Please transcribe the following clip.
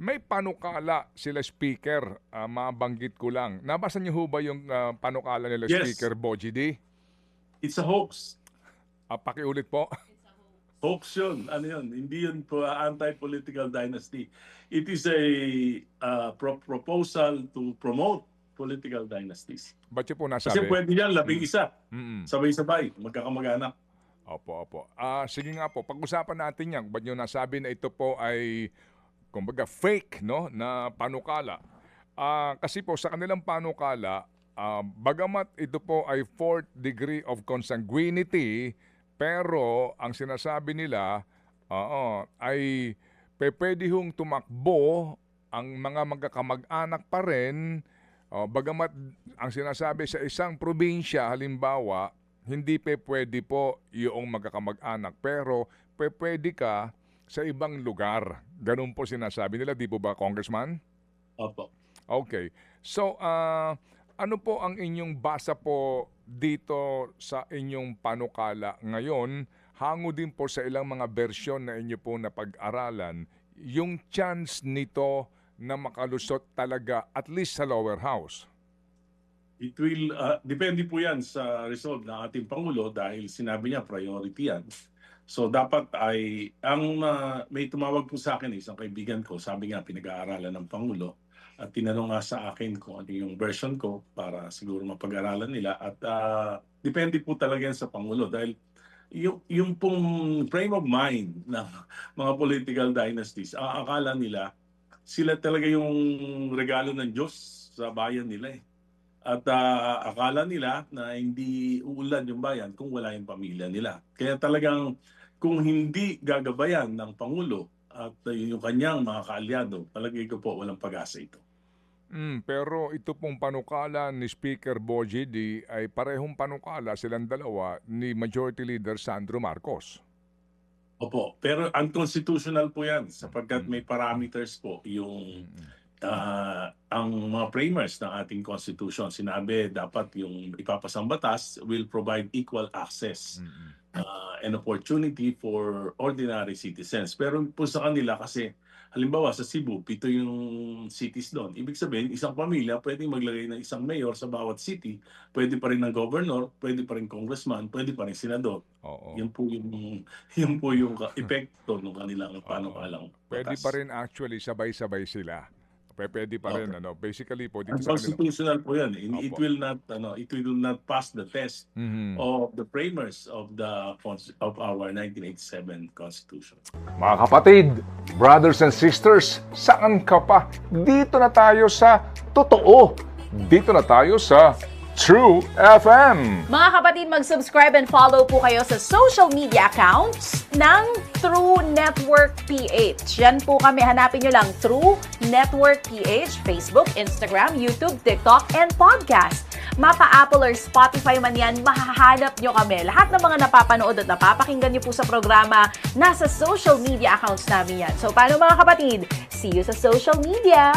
may panukala sila speaker, mabanggit ko lang. Nabasa niyo ho ba yung panukala nila Yes. speaker Bogie D? It's a hoax. Pakiulit po. Hoax yun. Ano yun? Hindi yun po anti-political dynasty. It is a proposal to promote political dynasties. Ba't niyo po Kasi nasabi? pwede yan, labing isa. Mm-mm. Sabay-sabay, magkakamag-anak. Opo. Sige nga po, pag-usapan natin yan. Ba't niyo nasabi na ito po ay, kumbaga, fake, no, na panukala? Kasi po, sa kanilang panukala, bagamat ito po ay 4th degree of consanguinity, pero ang sinasabi nila ay pwede hong tumakbo ang mga magkakamag-anak pa rin, bagamat ang sinasabi sa isang probinsya, halimbawa, hindi pwede po yung magkakamag-anak, pero pwede ka sa ibang lugar. Ganun po sinasabi nila, di po ba, Congressman? Opo. Okay. So, ano po ang inyong basa po dito sa inyong panukala ngayon? Hango din po sa ilang mga bersyon na inyo po napag-aralan, yung chance nito na makalusot talaga at least sa lower house. It will, depende po yan sa result ng ating Pangulo dahil sinabi niya priority yan. So dapat ay, may tumawag po sa akin, isang kaibigan ko, sabi nga pinag-aaralan ng Pangulo at tinanong nga sa akin kung ano yung version ko para siguro mapag-aralan nila at depende po talaga yan sa Pangulo dahil yung pong frame of mind ng mga political dynasties, akala nila sila talaga yung regalo ng Diyos sa bayan nila eh. At akala nila na hindi uulan yung bayan kung wala yung pamilya nila. Kaya talagang kung hindi gagabayan ng Pangulo at yung kanyang mga kaalyado, palagay ko po walang pag-asa ito. Pero ito pong panukala ni Speaker Bogie D ay parehong panukala silang dalawa ni Majority Leader Sandro Marcos. Opo, pero unconstitutional po yan sapagkat may parameters po yung ang mga framers ng ating Constitution. Sinabi dapat yung ipapasang batas will provide equal access and opportunity for ordinary citizens. Pero po sa kanila kasi halimbawa sa Cebu, 7 yung cities doon. Ibig sabihin, isang pamilya pwedeng maglagay ng isang mayor sa bawat city. Pwede pa rin ng governor, pwede pa rin congressman, pwede pa rin senador. Oo. Yan po yung epekto ng kanilang panukalang batas. Pwede pa rin actually sabay-sabay sila. Pwede pa rin basically po dito sa kanila. Unconstitutional po yan. It Opo. will not pass the test of the framers of our 1987 Constitution. Mga kapatid, brothers and sisters, saan ka pa? Dito na tayo sa totoo. Dito na tayo sa True FM. Mga kapatid, mag-subscribe and follow po kayo sa social media accounts ng True Network PH. Yan po kami, hanapin nyo lang True Network PH, Facebook, Instagram, YouTube, TikTok, and podcast. Mapa Apple or Spotify man yan, mahahanap nyo kami. Lahat ng mga napapanood at napapakinggan nyo po sa programa, nasa social media accounts namin yan. So paano mga kapatid? See you sa social media!